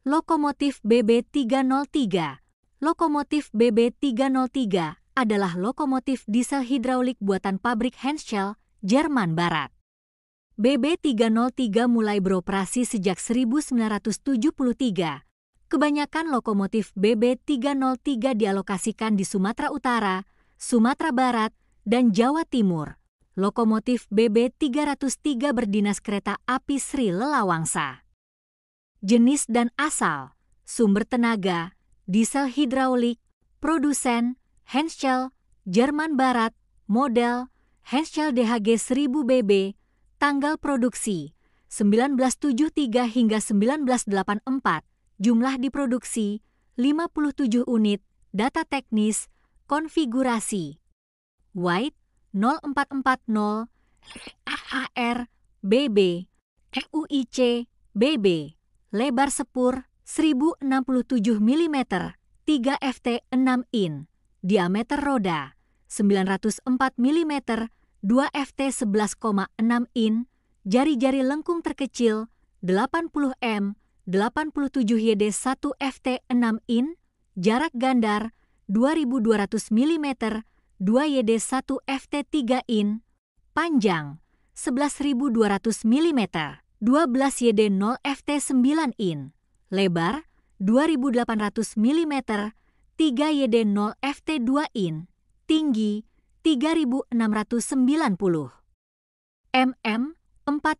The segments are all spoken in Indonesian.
Lokomotif BB303. Lokomotif BB303 adalah lokomotif diesel hidraulik buatan pabrik Henschel, Jerman Barat. BB303 mulai beroperasi sejak 1973. Kebanyakan lokomotif BB303 dialokasikan di Sumatera Utara, Sumatera Barat, dan Jawa Timur. Lokomotif BB303 berdinas kereta api Sri Lelawangsa. Jenis dan asal, sumber tenaga, diesel hidraulik, produsen, Henschel, Jerman Barat, model, Henschel DHG 1000 BB, tanggal produksi, 1973 hingga 1984, jumlah diproduksi, 57 unit, data teknis, konfigurasi. White, 0440, AR, BB, EUIC, BB. Lebar sepur 1067 mm, 3 FT 6 in. Diameter roda 904 mm, 2 FT 11,6 in. Jari-jari lengkung terkecil 80 m, 87 YD 1 FT 6 in. Jarak gandar 2200 mm, 2 YD 1 FT 3 in. Panjang 11.200 mm. 12 YD 0 FT 9 in. Lebar 2800 mm, 3 YD 0 FT 2 in. Tinggi 3690 mm, 4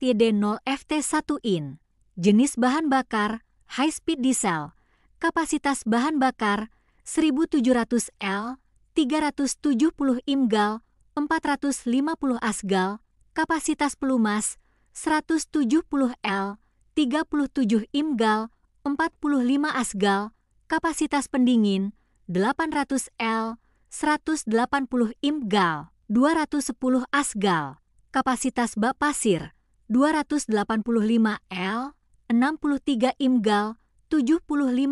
YD 0 FT 1 in. Jenis bahan bakar high speed diesel. Kapasitas bahan bakar 1700 L, 370 imgal, 450 asgal. Kapasitas pelumas 170 L, 37 imgal, 45 asgal, kapasitas pendingin 800 L, 180 imgal, 210 asgal, kapasitas bak pasir 285 L, 63 imgal, 75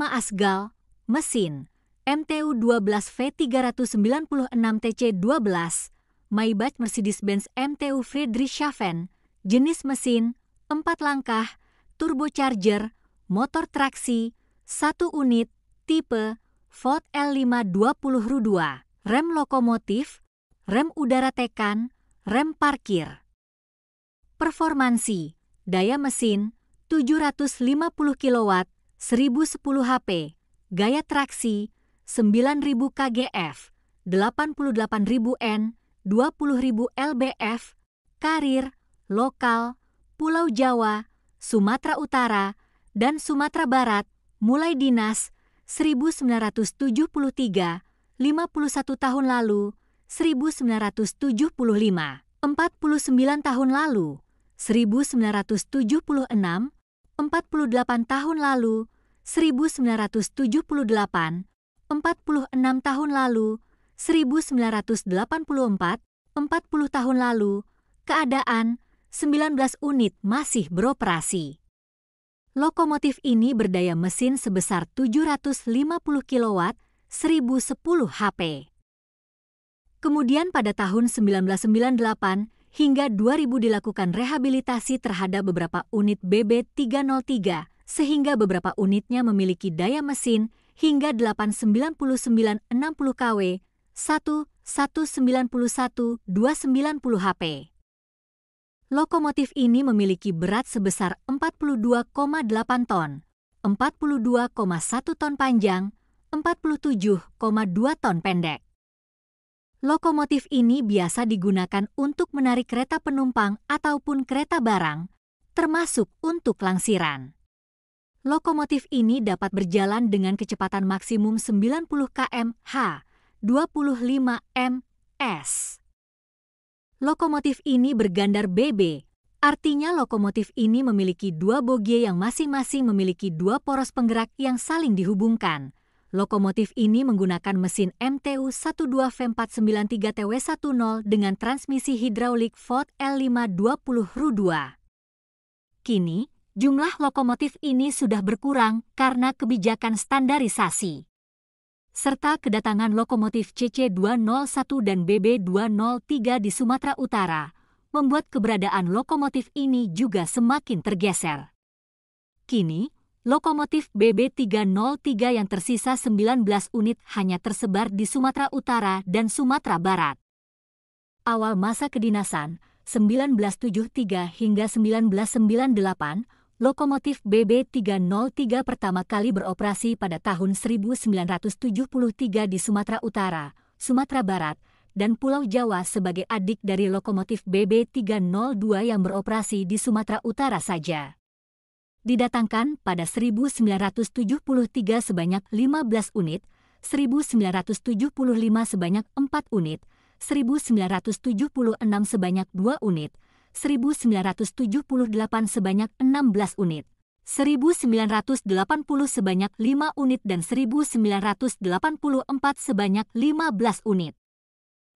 asgal, mesin MTU 12V 396 TC12, Maybach Mercedes-Benz MTU Friedrichshafen. Jenis mesin 4 langkah, turbocharger, motor traksi, 1 unit, tipe Ford L520 R2, rem lokomotif, rem udara tekan, rem parkir. Performansi, daya mesin 750 kW, 1010 HP, gaya traksi 9000 kgf, 88.000 N, 20.000 lbf, karir, lokal, Pulau Jawa, Sumatera Utara, dan Sumatera Barat, mulai dinas 1973, 51 tahun lalu, 1975, 49 tahun lalu, 1976, 48 tahun lalu, 1978, 46 tahun lalu, 1984, 40 tahun lalu, keadaan 19 unit masih beroperasi. Lokomotif ini berdaya mesin sebesar 750 kW, 1010 HP. Kemudian pada tahun 1998 hingga 2000 dilakukan rehabilitasi terhadap beberapa unit BB303 sehingga beberapa unitnya memiliki daya mesin hingga 899 60 kW, 1191 290 HP. Lokomotif ini memiliki berat sebesar 42,8 ton, 42,1 ton panjang, 47,2 ton pendek. Lokomotif ini biasa digunakan untuk menarik kereta penumpang ataupun kereta barang, termasuk untuk langsiran. Lokomotif ini dapat berjalan dengan kecepatan maksimum 90 km/h, 25 ms. Lokomotif ini bergandar BB, artinya lokomotif ini memiliki 2 bogie yang masing-masing memiliki 2 poros penggerak yang saling dihubungkan. Lokomotif ini menggunakan mesin MTU 12V493 TW10 dengan transmisi hidraulik Ford L520 R2. Kini, jumlah lokomotif ini sudah berkurang karena kebijakan standarisasi, serta kedatangan lokomotif CC201 dan BB203 di Sumatera Utara, membuat keberadaan lokomotif ini juga semakin tergeser. Kini, Lokomotif BB303 yang tersisa 19 unit hanya tersebar di Sumatera Utara dan Sumatera Barat. Awal masa kedinasan, 1973 hingga 1998, lokomotif BB303 pertama kali beroperasi pada tahun 1973 di Sumatera Utara, Sumatera Barat, dan Pulau Jawa sebagai adik dari lokomotif BB302 yang beroperasi di Sumatera Utara saja. Didatangkan pada 1973 sebanyak 15 unit, 1975 sebanyak 4 unit, 1976 sebanyak 2 unit, 1978 sebanyak 16 unit, 1980 sebanyak 5 unit dan 1984 sebanyak 15 unit.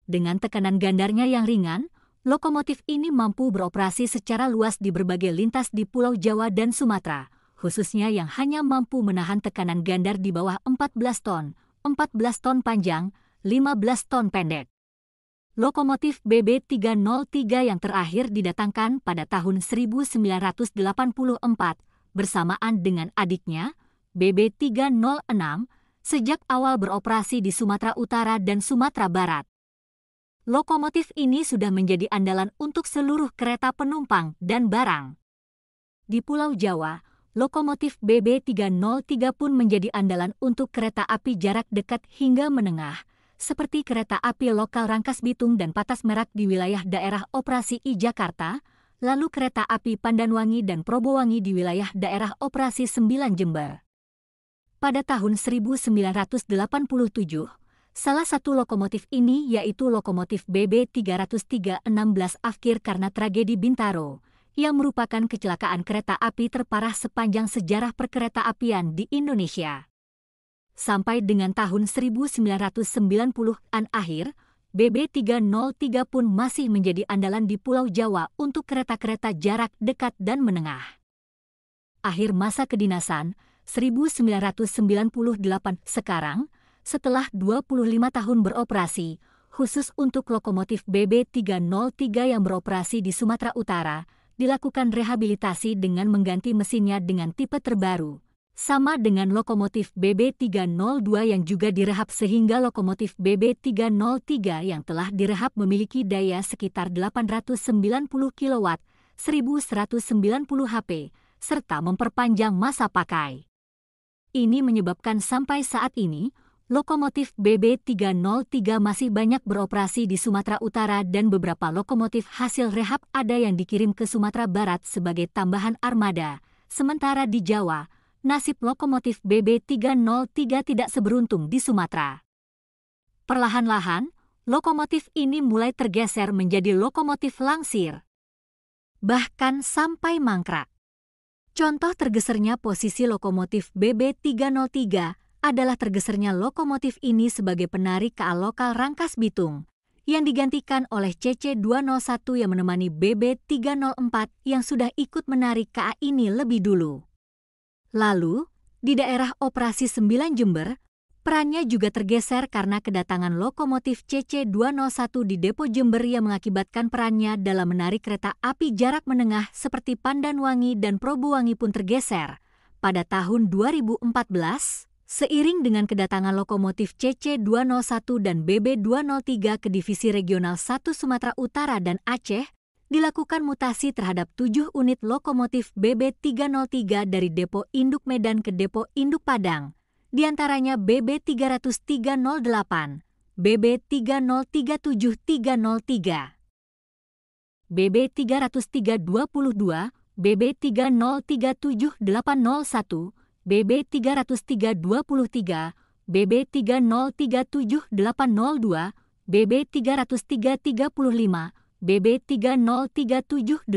Dengan tekanan gandarnya yang ringan, lokomotif ini mampu beroperasi secara luas di berbagai lintas di Pulau Jawa dan Sumatera, khususnya yang hanya mampu menahan tekanan gandar di bawah 14 ton, 14 ton panjang, 15 ton pendek. Lokomotif BB303 yang terakhir didatangkan pada tahun 1984 bersamaan dengan adiknya, BB306, sejak awal beroperasi di Sumatera Utara dan Sumatera Barat. Lokomotif ini sudah menjadi andalan untuk seluruh kereta penumpang dan barang. Di Pulau Jawa, lokomotif BB303 pun menjadi andalan untuk kereta api jarak dekat hingga menengah, seperti kereta api lokal Rangkas Bitung dan Patas Merak di wilayah daerah operasi I Jakarta, lalu kereta api Pandanwangi dan Probowangi di wilayah daerah operasi 9 Jember. Pada tahun 1987, salah satu lokomotif ini yaitu lokomotif BB316 afkir karena tragedi Bintaro, yang merupakan kecelakaan kereta api terparah sepanjang sejarah perkereta-apian di Indonesia. Sampai dengan tahun 1990-an akhir, BB303 pun masih menjadi andalan di Pulau Jawa untuk kereta-kereta jarak dekat dan menengah. Akhir masa kedinasan, 1998 sekarang, setelah 25 tahun beroperasi, khusus untuk lokomotif BB303 yang beroperasi di Sumatera Utara, dilakukan rehabilitasi dengan mengganti mesinnya dengan tipe terbaru. Sama dengan lokomotif BB302 yang juga direhab sehingga lokomotif BB303 yang telah direhab memiliki daya sekitar 890 kW, 1190 HP, serta memperpanjang masa pakai. Ini menyebabkan sampai saat ini, lokomotif BB303 masih banyak beroperasi di Sumatera Utara dan beberapa lokomotif hasil rehab ada yang dikirim ke Sumatera Barat sebagai tambahan armada, sementara di Jawa, nasib lokomotif BB303 tidak seberuntung di Sumatera. Perlahan-lahan, lokomotif ini mulai tergeser menjadi lokomotif langsir, bahkan sampai mangkrak. Contoh tergesernya posisi lokomotif BB303 adalah tergesernya lokomotif ini sebagai penarik KA lokal Rangkas Bitung, yang digantikan oleh CC201 yang menemani BB304 yang sudah ikut menarik KA ini lebih dulu. Lalu, di daerah operasi 9 Jember, perannya juga tergeser karena kedatangan lokomotif CC201 di Depo Jember yang mengakibatkan perannya dalam menarik kereta api jarak menengah seperti Pandanwangi dan Probowangi pun tergeser. Pada tahun 2014, seiring dengan kedatangan lokomotif CC201 dan BB203 ke Divisi Regional 1 Sumatera Utara dan Aceh, dilakukan mutasi terhadap 7 unit lokomotif BB303 dari Depo Induk Medan ke Depo Induk Padang, diantaranya BB30308, BB3037303, BB30322, BB3037801, BB30323, BB3037802, BB30335, BB3037809,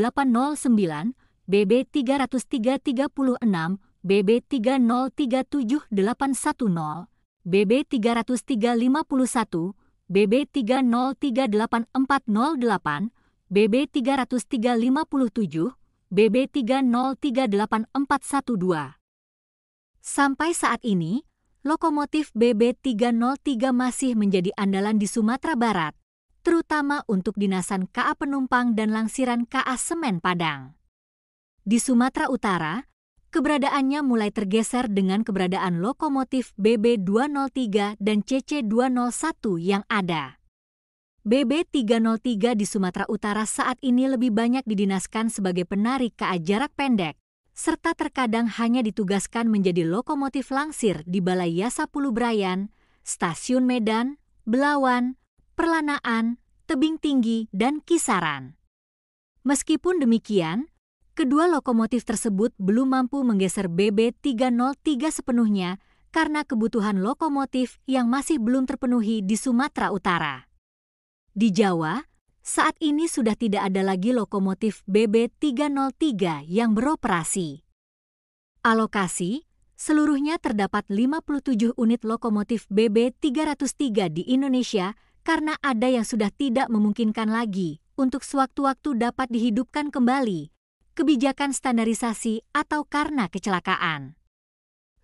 BB30336, BB3037810, BB30351, BB3038408, BB30357, BB3038412. Sampai saat ini, lokomotif BB303 masih menjadi andalan di Sumatera Barat, terutama untuk dinasan KA penumpang dan langsiran KA Semen Padang. Di Sumatera Utara, keberadaannya mulai tergeser dengan keberadaan lokomotif BB203 dan CC201 yang ada. BB303 di Sumatera Utara saat ini lebih banyak didinaskan sebagai penarik KA jarak pendek, serta terkadang hanya ditugaskan menjadi lokomotif langsir di Balai Yasa Pulubrayan, Stasiun Medan, Belawan, Perlanaan, Tebing Tinggi, dan Kisaran. Meskipun demikian, kedua lokomotif tersebut belum mampu menggeser BB303 sepenuhnya karena kebutuhan lokomotif yang masih belum terpenuhi di Sumatera Utara. Di Jawa, saat ini sudah tidak ada lagi lokomotif BB303 yang beroperasi. Alokasi, seluruhnya terdapat 57 unit lokomotif BB303 di Indonesia karena ada yang sudah tidak memungkinkan lagi untuk sewaktu-waktu dapat dihidupkan kembali, kebijakan standarisasi atau karena kecelakaan.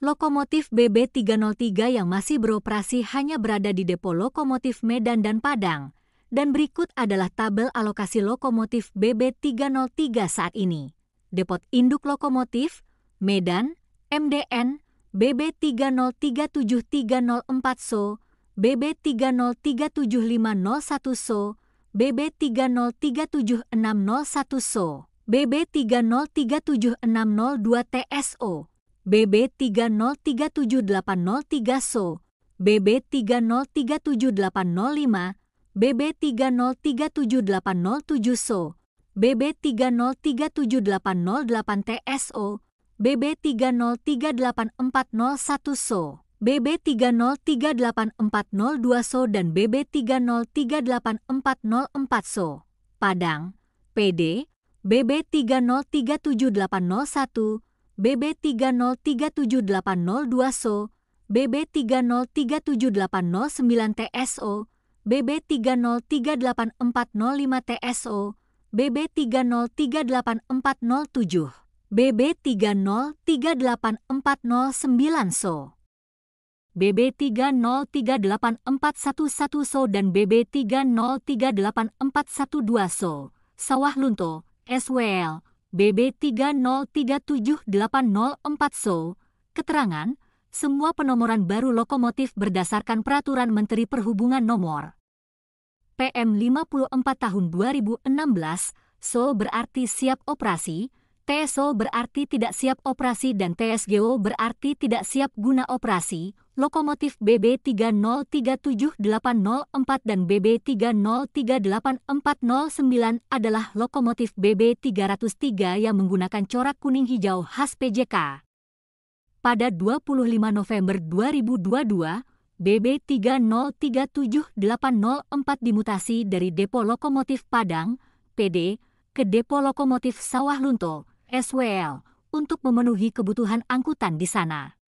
Lokomotif BB303 yang masih beroperasi hanya berada di depo lokomotif Medan dan Padang, dan berikut adalah tabel alokasi lokomotif BB303 saat ini. Depot Induk Lokomotif, Medan, MDN, BB3037304 SO, BB3037501 SO, BB3037601 SO, BB3037602 TSO, BB3037803 SO, BB3037805, BB3037807 SO, BB3037808 TSO, BB3038401 SO, BB3038402 SO dan BB3038404 SO. Padang, PD, BB3037801, BB3037802 SO, BB3037809 TSO, BB3038405 TSO, BB3038407, BB3038409 SO, BB3038411 SO dan BB3038412 SO, Sawah Lunto, SWL, BB3037804 SO. Keterangan, semua penomoran baru lokomotif berdasarkan Peraturan Menteri Perhubungan Nomor PM 54 Tahun 2016, SO berarti siap operasi, TSO berarti tidak siap operasi dan TSGO berarti tidak siap guna operasi. Lokomotif BB3037804 dan BB3038409 adalah lokomotif BB303 yang menggunakan corak kuning hijau khas PJK. Pada 25 November 2022, BB3037804 dimutasi dari Depo Lokomotif Padang, PD, ke Depo Lokomotif Sawah Lunto, SWL, untuk memenuhi kebutuhan angkutan di sana.